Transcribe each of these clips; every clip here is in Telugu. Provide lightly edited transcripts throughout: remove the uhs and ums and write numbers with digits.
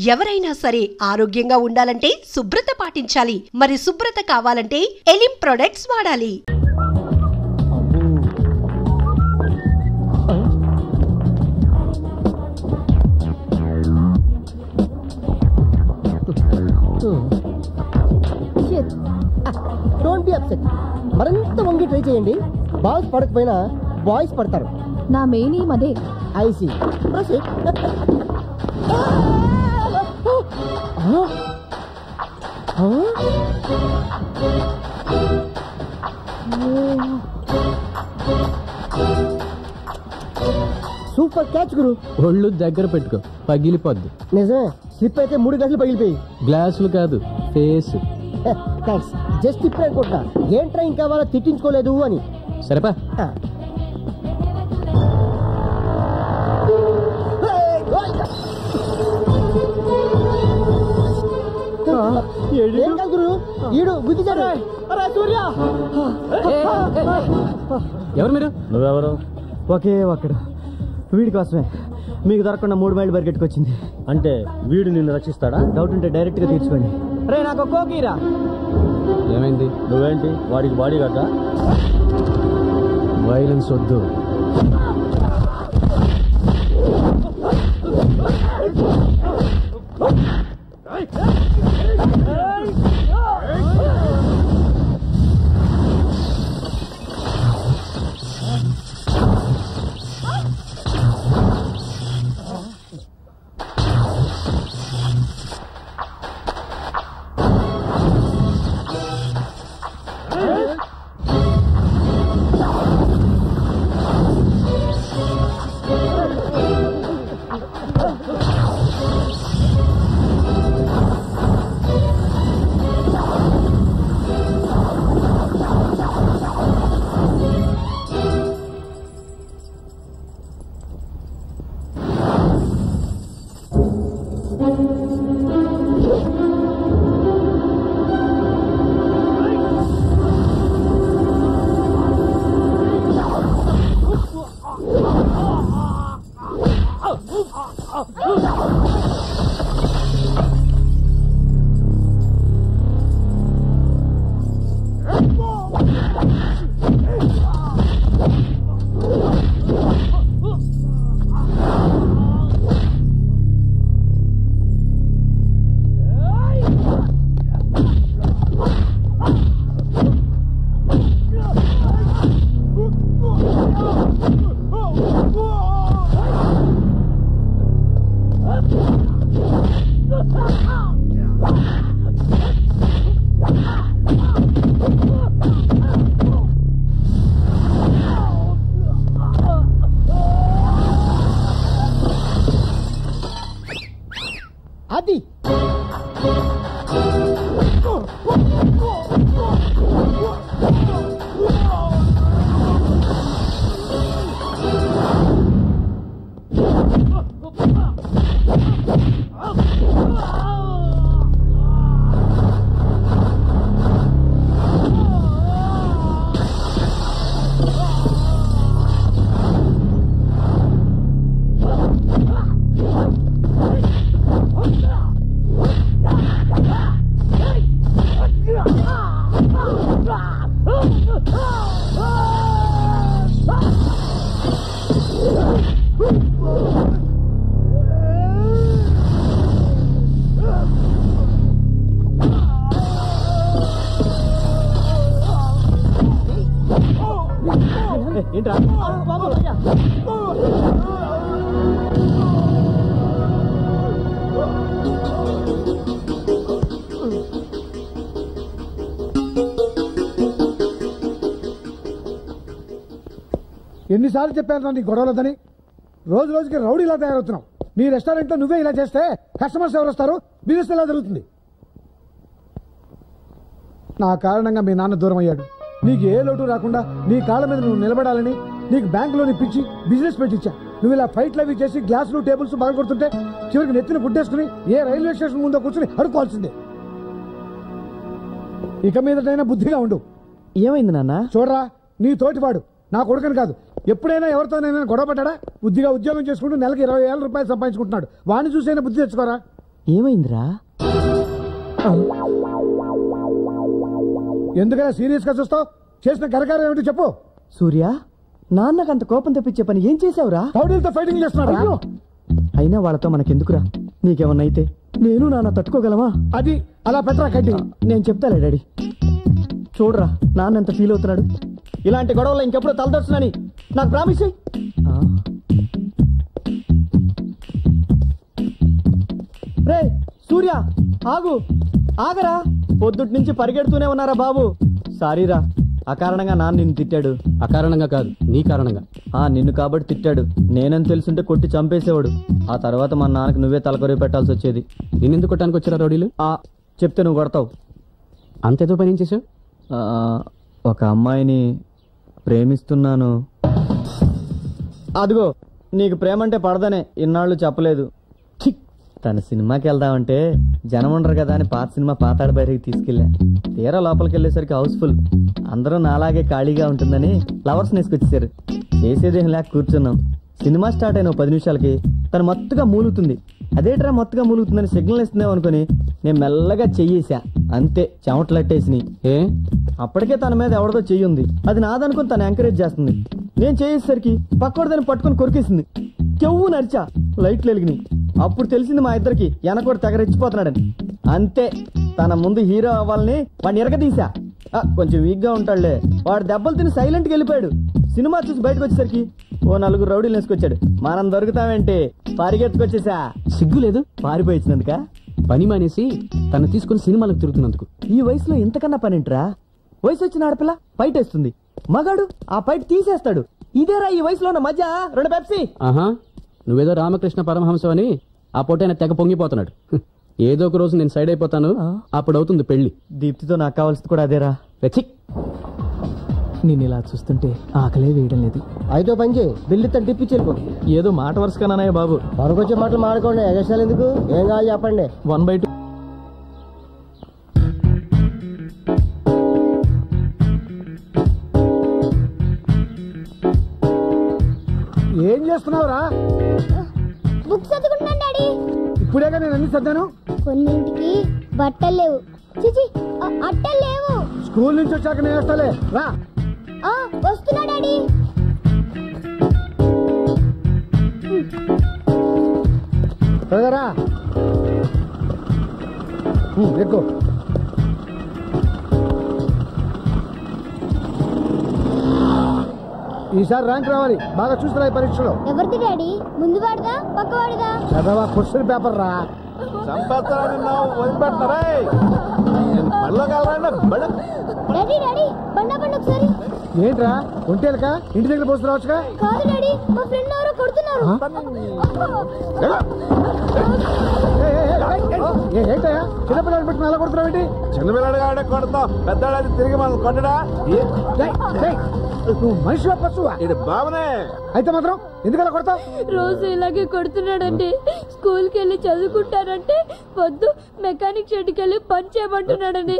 ఎవరైనా సరే ఆరోగ్యంగా ఉండాలంటే శుభ్రత పాటించాలి. మరి శుభ్రత కావాలంటే ఎలిం ప్రొడక్ట్స్ వాడాలి. Don't be upset. మరింత వంగి ట్రై చేయండి. బాల్స్ పడకపోయినా బాయ్స్ పడతారు. నా మెయిన్ ఏం అదే. ఐసి సూపర్ క్యాచ్ గురు. ఒళ్ళు దగ్గర పెట్టుకో, పగిలిపోద్ది. నిజమే, స్లిప్ అయితే 3 గంటలు పగిలిపోయి. గ్లాసులు కాదు, ఫేస్. థ్యాంక్స్. జస్ట్ ఇప్పుడు అనుకుంటా ఏంట్రా ఇంకా వాళ్ళ తిట్టించుకోలేదు అని. సరేపా. గురు ఈడు గుద్దిచాడు. సూర్య, ఎవరు మీరు? నువ్వెవరు? ఒకే ఒక్కడు వీడి కోసమే మీకు దొరకకుండా 3 మైళ్ళు పరిగెట్టుకొచ్చింది. అంటే వీడు నిన్ను రక్షిస్తాడా? డౌట్ ఉంటే డైరెక్ట్ గా తీర్చుకోండి. రే నాకు కోకీరా. ఏమైంది? నువ్వేంటి వాడికి బాడీ గార్డా? వైలెన్స్ వద్దు. అది ఏంట్రా? ఎన్నిసార్లు చెప్పాను నీ గొడవలదని? రోజు రోజుకి రౌడీలా తయారవుతున్నావు. నీ రెస్టారెంట్లో నువ్వే ఇలా చేస్తే కస్టమర్స్ ఎవరు వస్తారు? బిజినెస్ ఎలా జరుగుతుంది? నా కారణంగా మీ నాన్న దూరం అయ్యాడు. నీకు ఏ లోటు రాకుండా నీ కాళ్ళ మీద నువ్వు నిలబడాలని నీకు బ్యాంకులోని పిచ్చి బిజినెస్ పెట్టించా. నువ్వు ఇలా ఫైట్లు అవి చేసి గ్లాసులు టేబుల్స్ బాగా కొడుతుంటే చివరికి నెత్తిన గుడ్డేసుకుని ఏ రైల్వే స్టేషన్ ముందో కూర్చుని అడుకోవాల్సిందే. ఇక మీదటైనా బుద్ధిగా ఉండు. ఏమైంది నాన్న? చూడరా, నీ తోటివాడు నా కొడుకని కాదు, ఎప్పుడైనా ఎవరితోనైనా గొడవ పడ్డా బుద్ధిగా ఉద్యోగం చేసుకుంటూ నెలకి 20,000 రూపాయలు సంపాదించుకుంటున్నాడు. వాడిని చూసైనా బుద్ధి తెచ్చుకోరా. ఏమైందిరా? ఎందుకైనా సీరియస్ గా చూస్తావు? చేసిన ఘనకార్యం ఏమిటి చెప్పు. సూర్య, నాన్నకంత కోపం తెప్పించే పని ఏం చేసావురా? రౌడీలతో ఫైటింగ్ చేస్తున్నాడు. అయినా వాళ్ళతో మనకెందుకురా? నీకేమన్నా అయితే నేను నాన్న తట్టుకోగలమా? అది అలా పెట్టరా కట్టి. నేను చెప్తాలే డాడీ. చూడరా నాన్న ఎంత ఫీల్ అవుతున్నాడు. ఇలాంటి గొడవలో ఇంకెప్పుడు తలదొచ్చునని నాకు ప్రామిస్. రే సూర్య, ఆగు, ఆగరా. పొద్దుటి నుంచి పరిగెడుతూనే ఉన్నారా బాబు. సారీరా, అకారణంగా నాన్న నిన్ను తిట్టాడు. అకారణంగా కాదు, నీ కారణంగా. నిన్ను కాబట్టి తిట్టాడు. నేనని తెలుసుంటే కొట్టి చంపేసేవాడు. ఆ తర్వాత మా నాన్నకు నువ్వే తలకొరి పెట్టాల్సి వచ్చేది. నిన్నెందుకు కొట్టడానికి వచ్చారా రౌడీలు? చెప్తే నువ్వు కొడతావు. అంతేదో పని ఏం చేసావు? ఒక అమ్మాయిని ప్రేమిస్తున్నాను. అదిగో నీకు ప్రేమంటే పడదనే ఇన్నాళ్ళు చెప్పలేదు. తన సినిమాకి వెళ్దామంటే జనం ఉండరు కదా అని పాత సినిమా పాతాడు బయటికి తీసుకెళ్ళా. తీరా లోపలికి వెళ్ళేసరికి హౌస్ఫుల్. అందరూ నాలాగే ఖాళీగా ఉంటుందని ఫ్లవర్స్ నేసుకొచ్చేసారు. చేసేదేం లేక కూర్చున్నాం. సినిమా స్టార్ట్ అయిన 10 నిమిషాలకి తను మొత్తగా మూలుగుతుంది. అదేట్రా మొత్తగా మూలుగుతుందని సిగ్నల్ ఇస్తున్నావు అనుకుని నేను మెల్లగా చెయ్యేసా. అంతే, చెమటలట్టేసినాయి. అప్పటికే తన మీద ఎవరిదో చెయ్యి ఉంది. అది నాదనుకుని తను ఎంకరేజ్ చేస్తుంది. నేను చేసేసరికి పక్కోడు దాన్ని పట్టుకుని కొరికేసింది. చెవు నరిచా, లైట్లు వెలిగినాయి. అప్పుడు తెలిసింది మా ఇద్దరికి వెనకోడు తెగరెచ్చిపోతున్నాడని. అంతే, తన ముందు హీరో అవ్వాలని వాడిని ఎరగదీశా. కొంచెం వీక్ గా ఉంటాడులే. వాడు దెబ్బలు తిని సైలెంట్ గా వెళ్ళిపోయాడు. సినిమా చూసి బయటకు వచ్చేసరికి ఓ 4 రౌడీలు వేసుకొచ్చాడు. మనం దొరుకుతామేంటి, పరిగెత్తుకొచ్చేసా. సిగ్గు లేదు? పారిపోయి వచ్చినందుక? పని మానేసి తను తీసుకుని సినిమాలకు తిరుగుతున్నందుకు. ఈ వయసులో ఇంతకన్నా పనింట్రా? వయసు వచ్చిన ఆడపిల్ల ఫైట్ వేస్తుంది, మగాడు ఆ ఫైట్ తీసేస్తాడు. ఇదేరా ఈ వయసులో ఉన్న మధ్య. 2 పెప్సీ. ఆహా, నువ్వేదో రామకృష్ణ పరమహంసం అని ఆ పొట్టైన తెగ పొంగిపోతున్నాడు. ఏదో ఒక రోజు నేను సైడ్ అయిపోతాను, అప్పుడు అవుతుంది పెళ్లి. దీప్తితో నాకు కావాల్సింది కూడా అదేరా. వెచ్చి, నేను ఇలా చూస్తుంటే ఆకలే వేయడం లేదు. అయితే పని చేయి, బిల్లు టిప్పి చెల్లిపో. ఏదో మాట వరుసగానయ్య బాబు. వరకొచ్చే మాటలు మాడుకోండి. ఎగస్టాలు ఎందుకు? ఏం కావాలి చెప్పండి. 1/2. ఏం చేస్తున్నావురా? బుక్స్ చదువుకుంటున్నాను డాడీ. ఇప్పుడేగా నేను అన్ని చదివాను. కొన్నింటికి బట్టలు లేవు, చిచి అట్టలు లేవు. స్కూల్ నుంచి వచ్చాక నేను వేస్తాలే, రా. వస్తున్నా డాడీ. రా ఎక్కువ. ఈసారి ర్యాంక్ రావాలి, బాగా చూస్తున్నా ఈ పరీక్షలో. ఎవరిది డాడీ? ముందు వాడిదా పక్కవాడిదా? చదవా, క్వశ్చన్ పేపర్ రా. డాడీ డాడీ బండా బండి ఒకసారి. ఏంట్రా ఒంటేలక ఇంటి దగ్గర పోస్తున్నావచ్చుగా? కాదు డాడీ, మా ఫ్రెండ్ ఎవరో కొడుతున్నారు. ఏంటయ్యా చిన్నపిల్లలు పెట్టి అలా కొడుతున్నావేంటి? చిన్నపిల్లడు కాబట్టి కొడతాం, పెద్దవాడు తిరిగి మనం కొట్టడా? నువ్వు మనిషిలో పశువా? ఇది బాబనే. అయితే మాత్రం ఎందుకలా కొడతావు? రోజు ఇలాగే కొడుతున్నాడండి. స్కూల్ కి వెళ్ళి చదువుకుంటానంటే వద్దు, మెకానిక్ షెడ్కి వెళ్ళి పని చేయమంటున్నాడండి.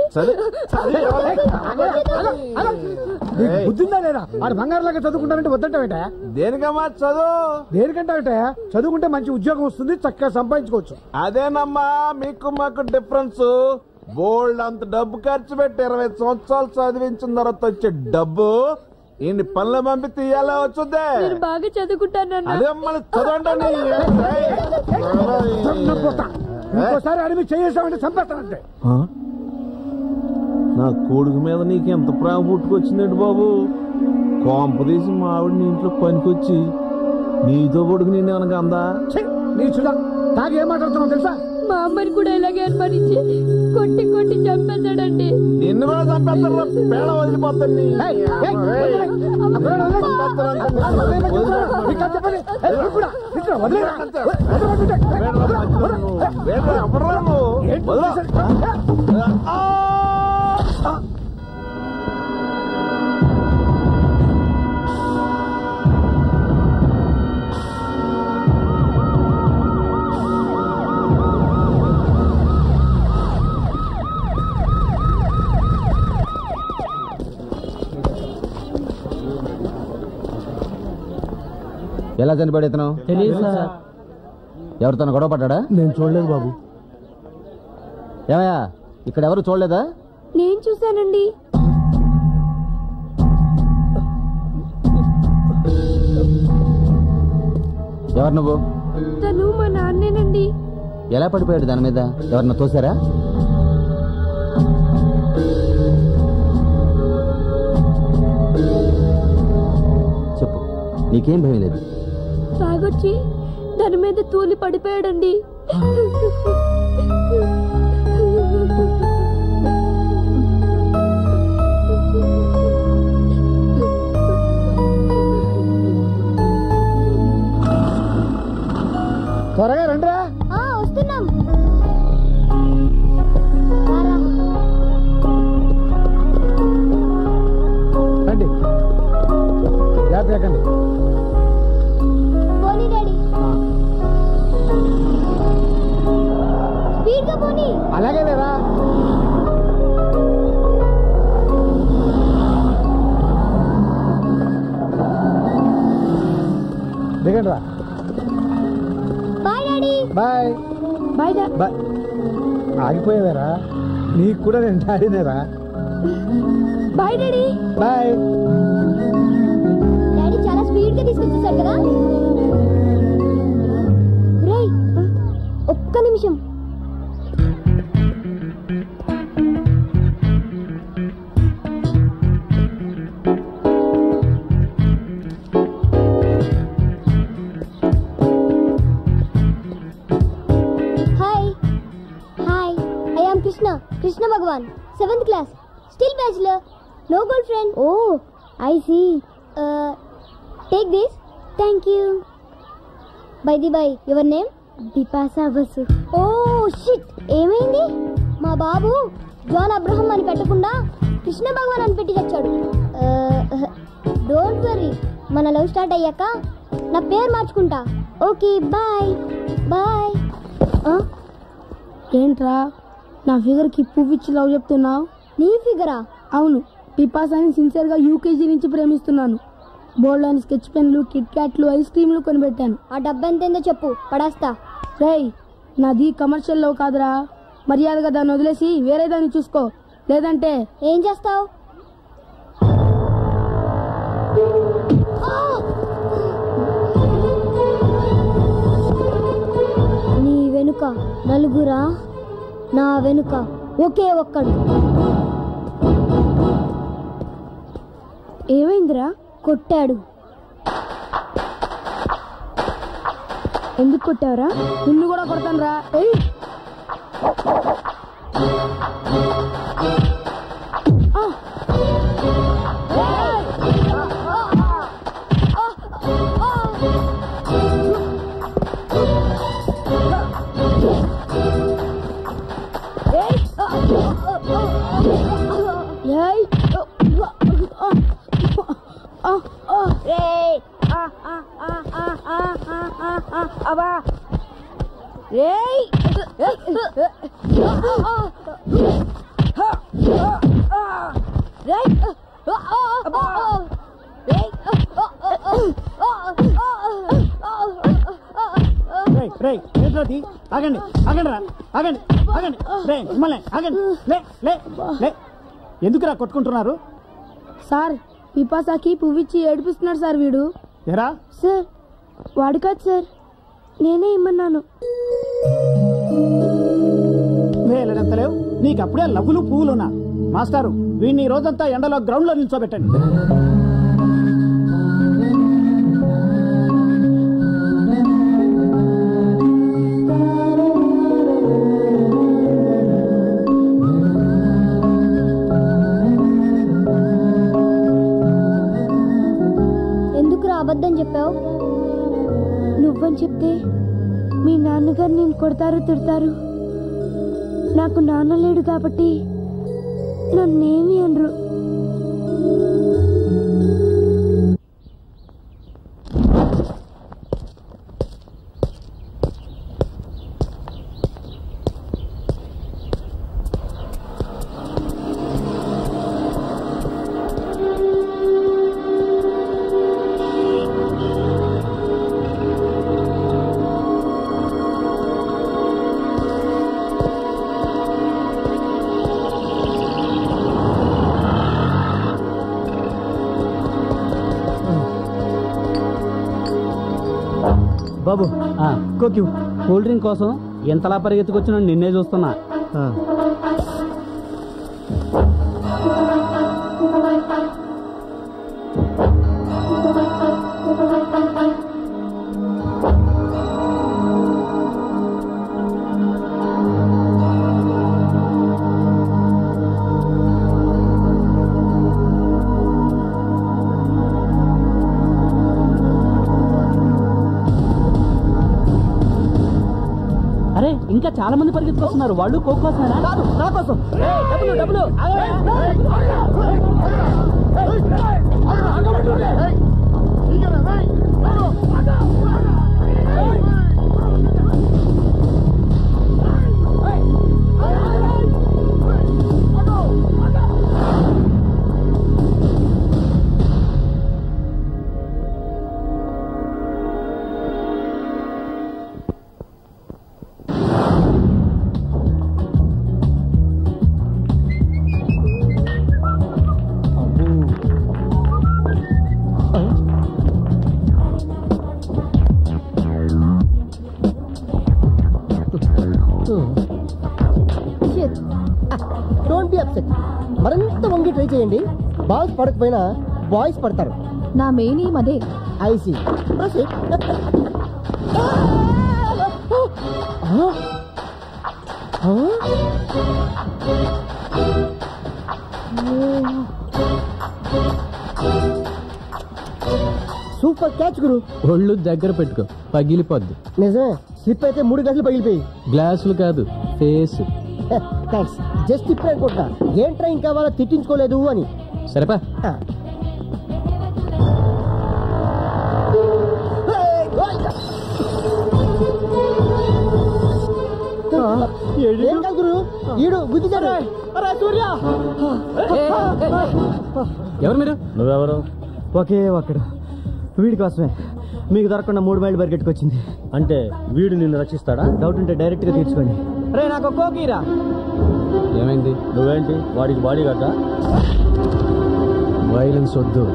బుద్ధిందా లేదా? ఆడు బంగారులాగా చదువుకుంటానంటే వద్దంటావేంటా? దేనికమ్మా చదువు? దేనికంటావేంటా? చదువుకుంటే మంచి ఉద్యోగం వస్తుంది, చక్కగా సంపాదించుకోవచ్చు. అదేనమ్మా మీకు మాకు డిఫరెన్స్. బోల్డ్ అంత డబ్బు ఖర్చు పెట్టి 20 సంవత్సరాలు చదివించిన తర్వాత వచ్చే డబ్బు ఈయన పనులు పంపి తీయాలా వచ్చుద్దే? మీరు బాగా చదువుకుంటానన్నా. అదే మన చదవండి. ఇంకోసారి అడిగి చేసామంటే చంపేస్తానంటే. నా కొడుకు మీద నీకెంత ప్రేమ పుట్టుకొచ్చిందండి బాబు. కోంప తీసి మా ఆవిడ నీ ఇంట్లో పనికొచ్చి నీతో కొడుకు నేను ఏమనగా అందా? నీ చూడా తాగి ఏం మాట్లాడుతున్నావు తెలుసా? మా అమ్మని కూడా ఇలాగే అనుమానించి కొట్టి కొట్టి చంపేశాడండి. నిన్ను కూడా చంపేస్తాను, పేడ వదిలిపోతాను. ఎలా చనిపోయాడు ఇతను? తెలియదు సార్. ఎవరితో గొడవ పడ్డా? నేను చూడలేదు బాబు. ఏమయ్యా ఇక్కడ ఎవరు చూడలేదా? నేను చూశానండి. ఎవరు నువ్వు? తను మా నాన్నేనండి. ఎలా పడిపోయాడు దాని మీద? ఎవరన్నా తోసారా? చెప్పు, నీకేం భయం లేదు? తాగొచ్చి దాని మీద తూలి పడిపోయాడండి. త్వరగా రండిరా. వస్తున్నాం. రండి, జాగ్రత్తగా ఎక్కండి. పోనీ డాడీ, స్పీడ్గా పోనీ. అలాగే లేరా. దిగండి రా. Bye daddy. Bye bye bye. ఆగిపోయావేరా? నీకు కూడా నేను డాడీనేరా. Bye daddy. బాయ్. డాడీ చాలా స్పీడ్ గా తీసుకొచ్చేసాడు కదా. రేయ్, ఒక్క నిమిషం. Krishna Bhagwan, 7th class, still bachelor, no girlfriend. Oh, I see. Take this. Thank you. By the by, your name? Bipasa Basu. Oh shit, ఏమైంది? మా బాబు జాన్ అబ్రహం అని పెట్టకుండా కృష్ణ భగవాన్ అని పెట్టి చచ్చాడు. డోంట్ వరీ, మన లవ్ స్టార్ట్ అయ్యాక నా పేరు మార్చుకుంటా. Okay, bye bye. ఏంట్రా నా ఫిగర్ కి పువ్వు ఇచ్చి లవ్ చెప్తున్నావు? నీ ఫిగరా? అవును, పిపాసాని సిన్సియర్ గా యూకేజీ నుంచి ప్రేమిస్తున్నాను. బోల్డ్ అని స్కెచ్ పెన్లు, కిట్ క్యాట్లు, ఐస్ క్రీమ్లు కొనిపెట్టాను. ఆ డబ్బు ఎంతైందో చెప్పు, పడేస్తా. రేయ్, నాది కమర్షియల్ లవ్ కాదురా. మర్యాదగా దాన్ని వదిలేసి వేరే దాన్ని చూసుకో, లేదంటే ఏం చేస్తావు? నీ వెనుక నలుగురా, నా వెనుక ఒకే ఒక్కడు. ఏమైందిరా? కొట్టాడు. ఎందుకు కొట్టావురా? నిన్ను కూడా కొడతాను రా. ఆగండి ఆగండి రా, ఆగండి ఆగండి. మిమ్మల్ని ఆగండి. ఎందుకురా కొట్టుకుంటున్నారు? సార్, పిపాసాకి పువ్విచ్చి ఏడిపిస్తున్నాడు సార్ వీడు. ఎరా సార్, వాడు కాదు సార్, నేనే ఇమ్మన్నాను. లేవు, నీకు అప్పుడే లవ్వులు పువ్వులున్నా. మాస్టారు, వీడిని రోజంతా ఎండలో గ్రౌండ్ లో నిల్చోబెట్టండి. ఎందుకురా అబద్ధం చెప్పావు? నువ్వని చెప్తే మీ నాన్నగారు నేను కొడతారు, తిడతారు. నాకు నాన్న లేడు కాబట్టి నన్నేమి అనరు. కోక్యూ కూల్ డ్రింక్ కోసం ఎంతలా పరిగెత్తుకొచ్చినా నిన్నే చూస్తున్నా. అరే ఇంకా చాలా మంది పరిగెత్తుకొస్తున్నారు. వాళ్ళు కోక్ కోసమేనా? నా కోసం. డబ్బులు డోంట్ బి అప్సెట్. మరింత వంగి ట్రై చేయండి. బాల్స్ పడకపోయినా బాయ్స్ పడతారు. నా మెయిన్ ఏం అదే. ఐసీ సూపర్ క్యాచ్ గురు. ఒళ్ళు దగ్గర పెట్టుకో, పగిలిపోద్ది. నిజమే, స్లిప్ అయితే 3 గంటలు పగిలిపోయి. గ్లాసులు కాదు, ఫేస్. థ్యాంక్స్. జస్ట్ ఇప్పుడే అనుకుంటా ఏంట్రా ఇంకా వాళ్ళ తిట్టించుకోలేదు అని. సరేపా. ఏం కాదు గురు, ఈడు గుద్దిచాడు. సూర్య, ఎవరు మీరు? నువ్వెవరు? ఒకే ఒక్కడు వీడి కోసమే మీకు దొరకకుండా 3 మైళ్ళు పరిగెట్టుకొచ్చింది. అంటే వీడు నిన్ను రక్షిస్తాడా? డౌట్ ఉంటే డైరెక్ట్ గా తీర్చుకోండి. రే నాకు కోకీరా. ఏమైంది? నువ్వేంటి వాడికి బాడీ గార్డా? వైలెన్స్ వద్దు.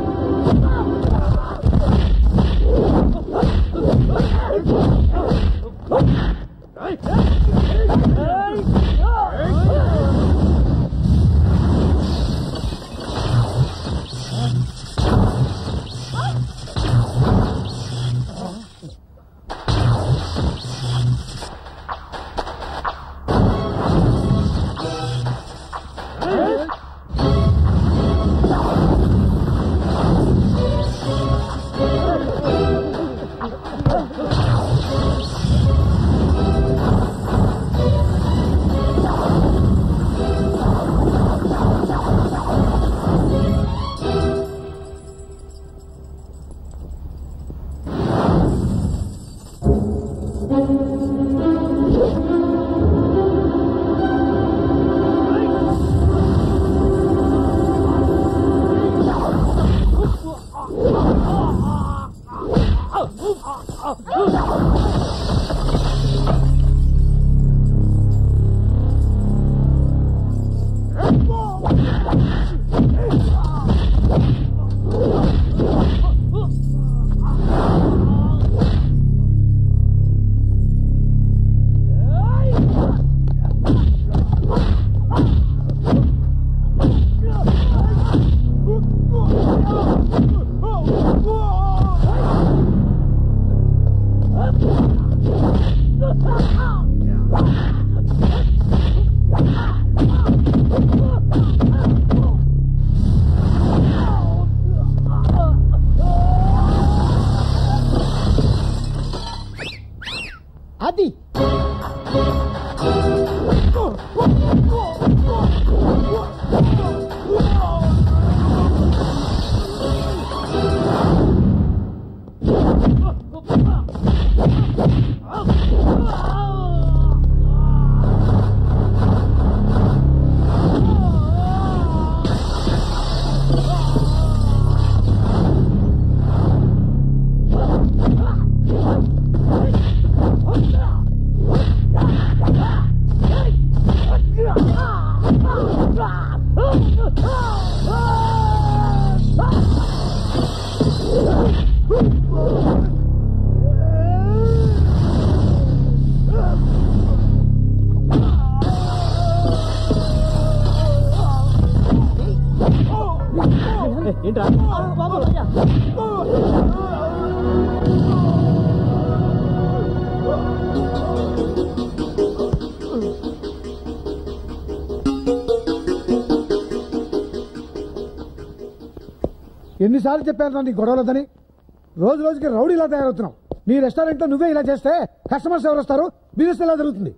ఏంట్రా ఎన్నిసార్లు చెప్పాను నీ గొడవలదని? రోజు రోజుకి రౌడీలా తయారవుతున్నావు. నీ రెస్టారెంట్ లో నువ్వే ఇలా చేస్తే కస్టమర్స్ ఎవరు వస్తారు? బిజినెస్ ఎలా జరుగుతుంది?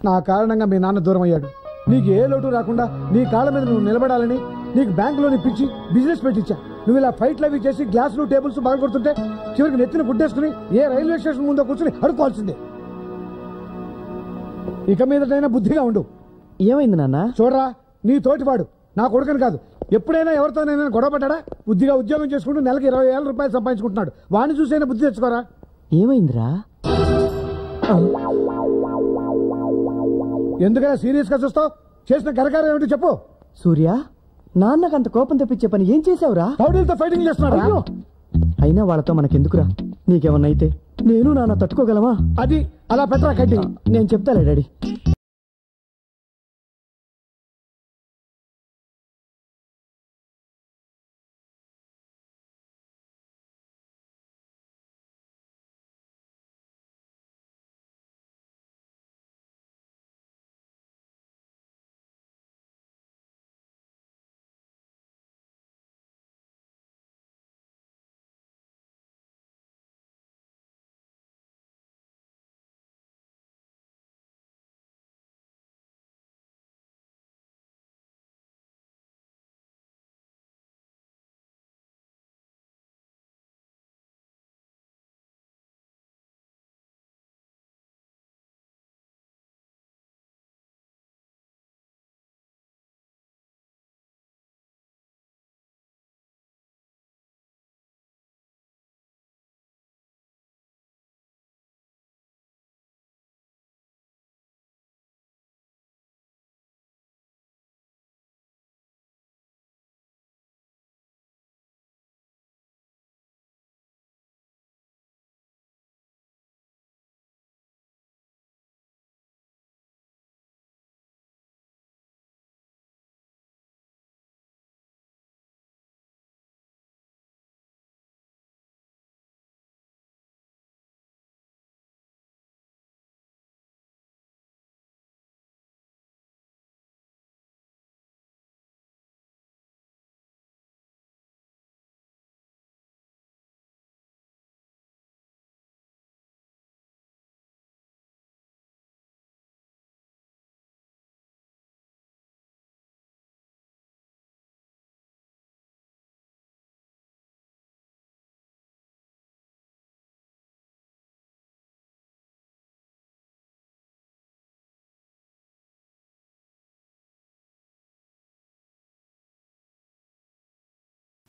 నా కారణంగా మీ నాన్న దూరం అయ్యాడు. నీకు ఏ లోటు రాకుండా నీ కాళ్ళ మీద నువ్వు నిలబడాలని నీకు బ్యాంకులోని పిచ్చి బిజినెస్ పెట్టించా. నువ్వు ఇలా ఫైట్లు అవి చేసి గ్లాసులు టేబుల్స్ బాగా కొడుతుంటే చివరికి నెత్తిన గుడ్డేసుకుని ఏ రైల్వే స్టేషన్ ముందో కూర్చుని అడుకోవాల్సిందే. ఇక మీదటైనా బుద్ధిగా ఉండు. ఏమైంది నాన్న? చూడరా, నీ తోటివాడు నా కొడుకని కాదు, ఎప్పుడైనా ఎవరితోనైనా గొడవ పడ్డా? బుద్ధిగా ఉద్యోగం చేసుకుంటూ నెలకి 20,000 రూపాయలు సంపాదించుకుంటున్నాడు. వాడిని చూసైనా బుద్ధి తెచ్చుకోరా. ఏమైందిరా? ఎందుకైనా సీరియస్ గా చూస్తావు? చేసిన కరకారం ఏమిటో చెప్పు. సూర్య, నాన్నకు అంత కోపం తెప్పించే పని ఏం చేసావురా? రౌడీలతో ఫైటింగ్ చేస్తున్నాడు. అయినా వాళ్ళతో మనకెందుకురా? నీకేమన్నా అయితే నేను నాన్న తట్టుకోగలమా? అది అలా పెట్టరా కడ్డి. నేను చెప్తాలే డాడీ.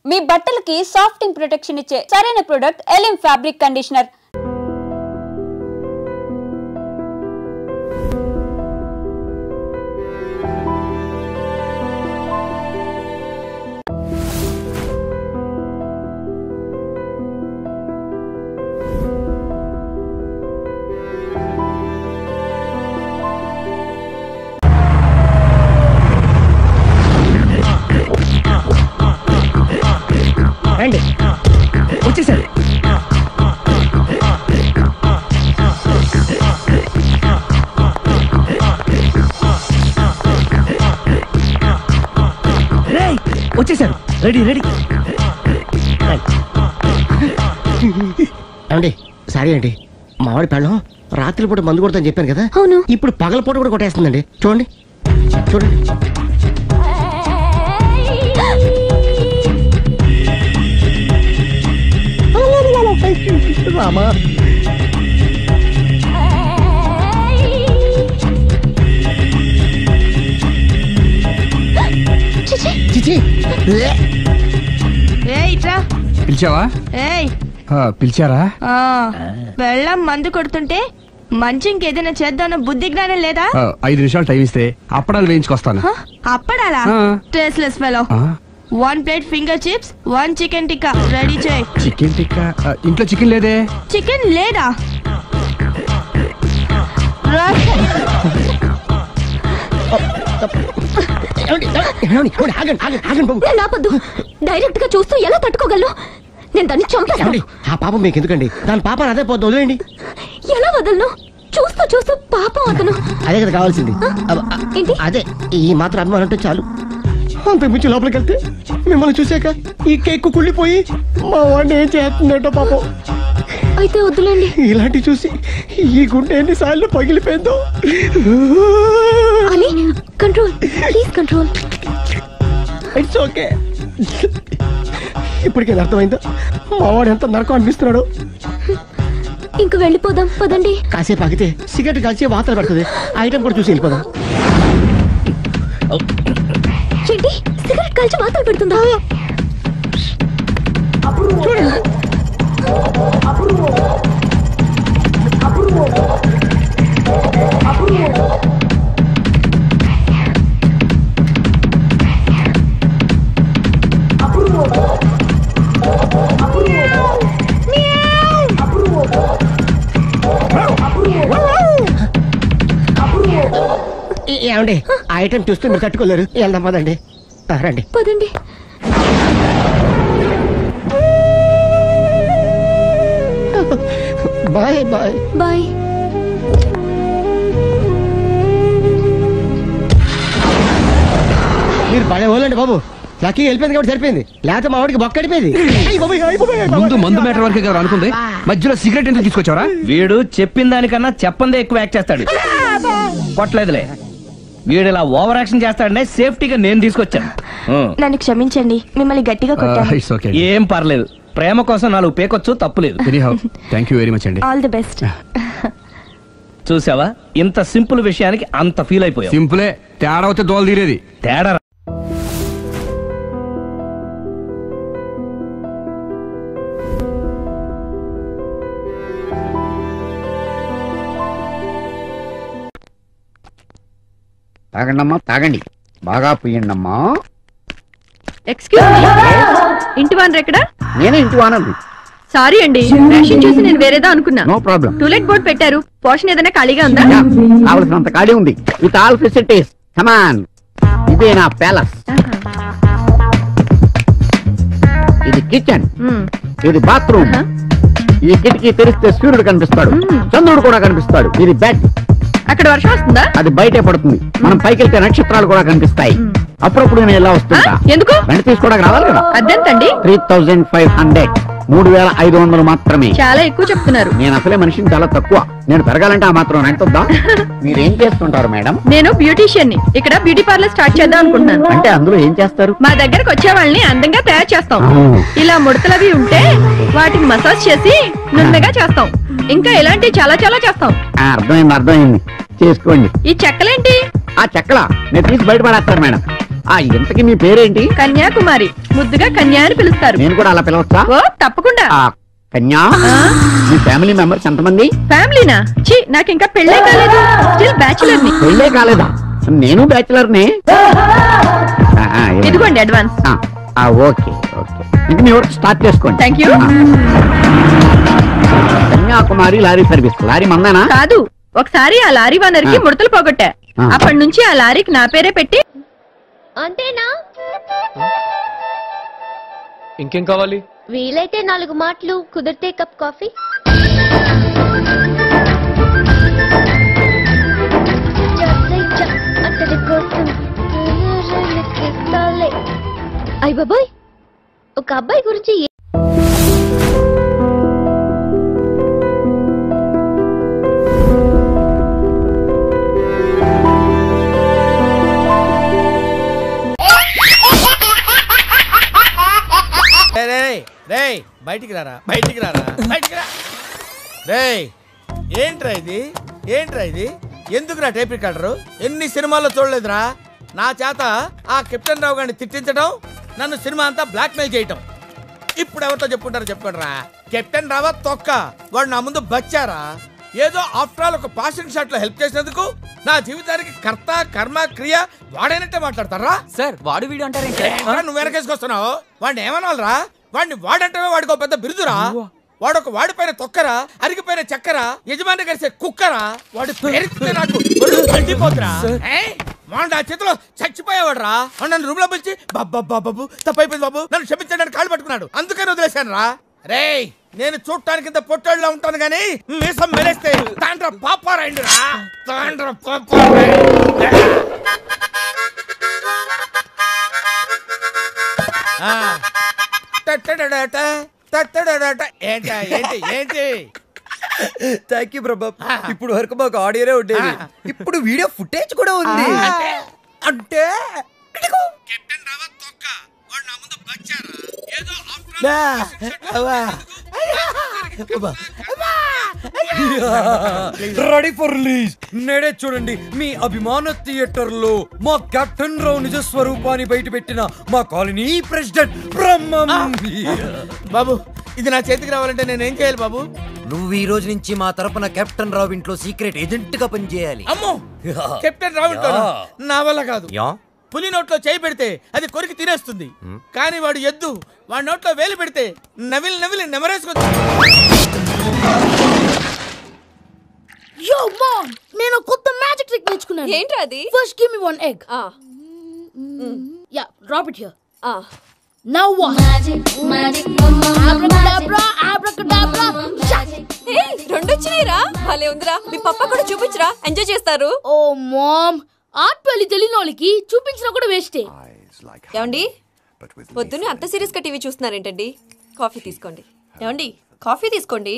మీ బట్టలకి సాఫ్టింగ్ ప్రొటెక్షన్ ఇచ్చే సరైన ప్రొడక్ట్ ఎలిమ్ ఫ్యాబ్రిక్ కండిషనర్. వచ్చేసారు. వచ్చేసారు. Ready ready. అండి సారీ అండి, మావాడి పెళ్ళం రాత్రిపూట మందు కొడతాను చెప్పాను కదా. అవును, ఇప్పుడు పగలపూట కూడా కొట్టేస్తుందండి. చూడండి చూడండి. రామా పిలిచావా? పిలిచారా? వెళ్ళం మందు కొడుతుంటే మంచి ఇంకేదైనా చేద్దామన్న బుద్ధి జ్ఞానం లేదా? 5 నిమిషాలు టైం ఇస్తే అప్పడాలు వేయించుకొస్తాను. అప్పడాలా? Tasteless fellow. 1 plate finger chips, 1 chicken tikka ready చేయి. చికెన్ టిక్కా? ఇంట్లో చికెన్ లేదే. చికెన్ లేదా? ఆపద్దు. డైరెక్ట్ గా చూస్తూ ఎలా తట్టుకోగలను? నేను దాన్ని చంపేస్తాను. ఆ పాపం మీకు ఎందుకండి? దాని పాప అదే పోతుంది, వదిలేండి. ఎలా వదలను? చూస్తూ చూస్తూ పాపం అతను. అదే కదా కావాల్సింది. అదే ఈ మాత్రం అభిమానం అంటే చాలు. అంతకు మించి లోపలికి వెళ్తే మిమ్మల్ని చూసాక ఈ కేక్ కుళ్ళిపోయి మా వాడిని ఏం చేస్తుందంటో పాపం. అయితే వద్దులేండి. ఇలాంటి చూసి ఈ గుండె ఎన్నిసార్లు పగిలిపోయిందో. Control please, control. It's okay. ఇప్పటికే అర్థమైందా మా వాడు ఎంత నరకం అనిపిస్తున్నాడు? ఇంక వెళ్ళిపోదాం పదండి. కాసేపు ఆగితే సిగరెట్ కాల్చి వాతలు పడుతుంది. ఐటమ్ కూడా చూసి వెళ్ళిపోదాం. ఏంటి సిగరెట్ కాల్చి వాతలు పెడుతుందా? చూడండి. ఏమండి ఆ ఐటమ్ చూస్తే మీరు తట్టుకోలేరు. వెళ్దాం పదండి. రండి పదండి. Bye bye bye. మీరు భలే వాళ్ళండి బాబు. లక్కీ వెళ్ళిపోయింది కాబట్టి సరిపోయింది, లేకపోతే మా వాడికి బొక్క అడిపోయింది. ముందు మందు మ్యాటర్ వరకే కదా అనుకుంది, మధ్యలో సిగరెట్ ఎందుకు తీసుకొచ్చావరా? వీడు చెప్పిన దానికన్నా చెప్పందే ఎక్కువ యాక్ట్ చేస్తాడు. కొట్టలేదులే, వీడు ఇలా ఓవర్ యాక్షన్ చేస్తాడనే సేఫ్టీగా నేను తీసుకొచ్చాను. నన్ను క్షమించండి, మిమ్మల్ని గట్టిగా కొట్టాను. ఏం పర్లేదు, ప్రేమ కోసం 4 పేకొచ్చు, తప్పులేదు. థ్యాంక్ యూ వెరీ మచ్ అండి. All the best. చూసావా, ఇంత సింపుల్ విషయానికి అంత ఫీల్ అయిపోయావు. సింపులే, తేడా అవుతే దోలు తీరేది. తేడా తాగండమ్మా, తాగండి, బాగా పుయ్యండమ్మా. ఎక్స్క్యూజ్ మీ, ఇంటి వానర్ ఎక్కడ? నేనే ఇంటి వానరు. సారీ అండి, రేషన్ చూసి నేను వేరేదా అనుకున్నా. No problem. టూలెట్ బోర్డు పెట్టారు, పోర్షన్ ఏదైనా ఖాళీగా ఉందా? కావలసినంత ఖాళీ ఉంది, విత్ ఆల్ ఫెసిలిటీస్. కమాన్, ఇదే నా ప్యాలెస్. ఇది కిచెన్, ఇది బాత్రూమ్. ఈ కిటికీ తెరిస్తే సూర్యుడు కనిపిస్తాడు, చంద్రుడు కూడా కనిపిస్తాడు. ఇది బెడ్. అక్కడ వర్షం వస్తుందా? అది బయటే పడుతుంది. మనం పైకి వెళ్తే నక్షత్రాలు కూడా కనిపిస్తాయి. అప్పుడప్పుడు నేను ఎలా వస్తుంటా. ఎందుకు? వెంట తీసుకోవడానికి రావాలి కదా. అద్దెంతండి? 3500, 3500 మాత్రమే. చాలా ఎక్కువ చెప్తున్నారు. నేను అసలే మనిషిని చాలా తక్కువ, నేను పెరగాలంటే ఆ మాత్రం ఎంతొద్దా? మీరేం చేస్తుంటారు మేడం? నేను బ్యూటీషియన్ ని, ఇక్కడ బ్యూటీ పార్లర్ స్టార్ట్ చేద్దాం అనుకుంటున్నాను. అంటే అందులో ఏం చేస్తారు? మా దగ్గరకు వచ్చే వాళ్ళని అందంగా తయారు చేస్తాం. ఇలా ముడతలవి ఉంటే వాటిని మసాజ్ చేసి నున్నగా చేస్తాం. ఇంకా ఇలాంటివి చాలా చాలా చేస్తాం. అర్థమైంది, అర్థమైంది, చేసుకోండి. ఈ చెక్కలేంటి? ఆ చెక్కలా నేను తీసి బయట పడేస్తాను మేడం. ఇంతకీ మీ పేరేంటి? కన్యాకుమారి, ముద్దుగా కన్యా అని పిలుస్తారు. నేను కూడా అలా పిలవచ్చా? ఓ తప్పకుండా. కన్యా, మీ ఫ్యామిలీ మెంబర్స్ ఎంతమంది? ఫ్యామిలీనా? ఛీ, నాకు ఇంకా పెళ్ళే కాలేదు, స్టిల్ బ్యాచులర్ ని. పెళ్ళే కాలేదా? నేను బ్యాచులర్ నే. ఇదిగోండి అడ్వాన్స్. ఓకే ఓకే, ఇంక మీ వర్క్ స్టార్ట్ చేసుకోండి. Thank you. Kanyakumari lorry service. Lorry మందేనా? కాదు, ఒకసారి ఆ లారీ ఓనర్ కి ముడతలు పోగొట్టా. అప్పటి నుంచి ఆ లారీకి నా పేరే పెట్టి. అంతేనా? ఇంకేం కావాలి? వీలైతే 4 మాటలు, కుదిరితే కప్ కాఫీ. అతడి కోసం అయ్య బాబాయ్, ఒక అబ్బాయి గురించి బయటికి రారా, బయటికి రారా, బయటికి రా. రేయ్, ఏంట్రా ఇది, ఏంట్రా ఇది? ఎందుకురా టేప్ రికార్డరు? ఎన్ని సినిమాల్లో చూడలేదురా నా చేత ఆ కెప్టెన్ రావు గారిని తిట్టించడం, నన్ను సినిమా అంతా బ్లాక్ మెయిల్ చేయటం. ఇప్పుడు ఎవరితో చెప్పుకుంటారో చెప్పుకోండిరా. కెప్టెన్ రావా తొక్క, వాడు నా ముందు బచ్చారా. ఏదో ఆఫ్టర్ ఆల్ ఒక పాసింగ్ షాట్ లో హెల్ప్ చేసినందుకు నా జీవితానికి కర్త కర్మ క్రియ వాడైనట్టే మాట్లాడతారా? సార్ వాడు వీడు అంటారేంటి? నువ్వు వెనకేసుకొస్తున్నావు. వాడిని ఏమనాలరా? వాడిని వాడంటే వాడికి ఒక పెద్ద బిరుదురా. వాడొక వాడిపోయిన తొక్కరా, అరిగిపోయిన చక్కరా, యజమాని కలిసే కుక్కరా. వాడి పేరుతే నాకు మండిపోతురా. వాడు ఆ చేతిలో చచ్చిపోయేవాడు రా. నన్ను రూమ్ లో పిలిచి బాబు తప్పైపోయింది బాబు నన్ను క్షమించడానికి కాళ్ళు పట్టుకున్నాడు. అందుకని వదిలేశాను రా. రే నేను చూడటానికి ఇంత పొట్టోళ్ళ ఉంటాను గానీ మీసం మెలేస్తే తాండ్ర పాపారాయండి రా. తాండ్ర ఏంటి థ్యాంక్ యూ ప్రభా. ఇప్పుడు వరకు మాకు ఆడియోనే ఉండేది, ఇప్పుడు వీడియో ఫుటేజ్ కూడా ఉంది. అంటే రెడీ ఫర్ రిలీజ్. నేడే చూడండి మీ అభిమాన థియేటర్ లో మా కెప్టెన్ రావు నిజ స్వరూపాన్ని బయట పెట్టిన మా కాలనీ ప్రెసిడెంట్ బ్రహ్మం. బాబు ఇది నా చేతికి రావాలంటే నేనేం చేయాలి బాబు? నువ్వు ఈ రోజు నుంచి మా తరపున కెప్టెన్ రావు ఇంట్లో సీక్రెట్ ఏజెంట్ గా పనిచేయాలి. అమ్మో కెప్టెన్ రావు ఇంట్లో నా వల్ల కాదు. పులి నోట్లో చేయి పెడితే అది కొరికి తినేస్తుంది, కానీ వాడు ఎద్దు వాడి నోట్లో వేలు పెడితే నవిలి నెమరేసుకుంది. యో మామ్, నేను కొత్త మ్యాజిక్ ట్రిక్ నేర్చుకున్నాను. ఏంటి అది? First give me one egg. Yeah, drop it here. Now what? అబ్రాకడాబ్రా అబ్రాకడాబ్రా. రెండు వచ్చినాయిరా. భలే ఉందిరా. మీ పప్ప కూడా చూపించరా, ఎంజాయ్ చేస్తారు. ఓ మామ్, ఆర్ట్ పెళ్లి తెలియని వాళ్ళకి చూపించినా కూడా వేస్టే. ఏమండి పొద్దున్నే అంత సీరియస్ గా టీవీ చూస్తున్నారేంటండి? కాఫీ తీసుకోండి. ఏమండి కాఫీ తీసుకోండి.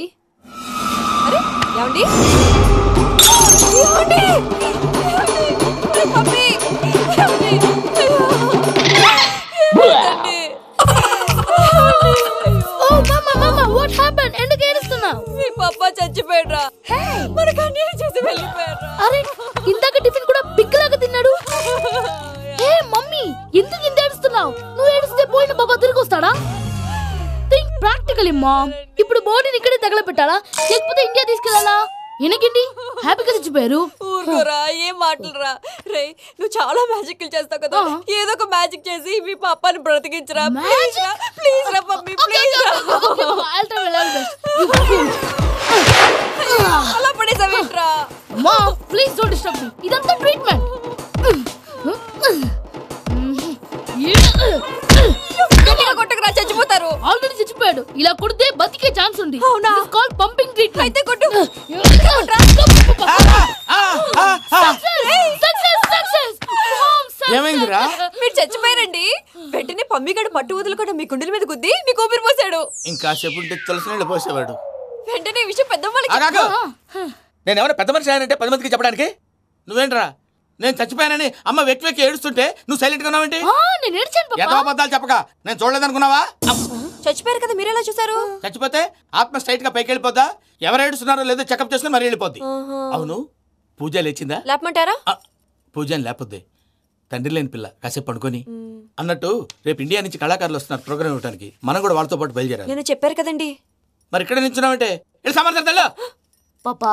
అరే ఏమండి మీ పప్ప చచ్చిపోయాడ్రా. మనకు అన్యాయం చేసి వెళ్ళిపోయాడ్రా. అరే ఇందాక టిఫిన్ కూడా పిక్కలాగా తిన్నాడు. ఏ మమ్మీ, ఎందుకు ఇంత ఏడుస్తున్నావు? నువ్వు ఏడిస్తే పోయిన బాబా తిరిగి వస్తాడా? Think practically ma'am. ఇప్పుడు బాడీని ఇక్కడే తగలబెట్టాలా లేకపోతే ఇండియా తీసుకెళ్ళాలా? ఎనకండి హ్యాపీగా చచ్చిపోయారు. ఊరుకోరా, ఏం మాటలురా. రే నువ్వు చాలా మ్యాజిక్లు చేస్తావు కదా, ఏదో ఒక మ్యాజిక్ చేసి మీ పాపాని బ్రతికించరా. ప్లీజ్ రా మమ్మీ, ప్లీజ్ రా. అలా పడేసావేంట్రా? మా ప్లీజ్ డోంట్ డిస్టర్బ్ మీ. ఇదంతా ట్రీట్మెంట్. కొట్టకరా, చచ్చిపోతారు. ఆల్రెడీ చచ్చిపోయాడు. ఇలా కొడితే బతికే ఛాన్స్ ఉంది. అవునా? It's called pumping treatment. అయితే కొట్టు. ఏమైందిరా? మీరు చచ్చిపోయారండి. వెంటనే పమ్మిగాడు పట్టు వదులుకుండా మీ గుండెల మీద గుద్ది మీకు ఊపిరి పోసాడు. ఇంకా సేపు తులసి నీళ్ళు పోసేవాడు. వెంటనే ఈ విషయం పెద్ద నేను ఎవరైనా పెద్ద మనిషి అయ్యానంటే 10 మందికి చెప్పడానికి. నువ్వేంట్రా నేను చచ్చిపోయానని అమ్మ వెక్కి ఏడుస్తుంటే నువ్వు సైలెంట్ గా ఉన్నావేంటి? నేను ఏడ్చాను ఎంతో అబద్ధాలు చెప్పక నేను చూడలేదనుకున్నావా? చచ్చిపోయారు కదా, మీరెలా చూసారు? చచ్చిపోతే ఆత్మ స్ట్రైట్ గా పైకి వెళ్ళిపోద్దా? ఎవరు ఏడుస్తున్నారో లేదో చెకప్ చేసుకుని మరీ వెళ్ళిపోద్ది. అవును పూజ లేచిందా? లేపమంటారా? పూజ లేకపోద్ది. తండ్రి లేని పిల్ల కాసేపు పడుకొని. అన్నట్టు రేపు ఇండియా నుంచి కళాకారులు వస్తున్నారు ప్రోగ్రామ్ ఇవ్వడానికి. మనం కూడా వాళ్ళతో పాటు బయలుదేరాలి. నేను చెప్పారు కదండి. మరి ఇక్కడ నిల్చున్నావంటే సామర్థ్యం పాపా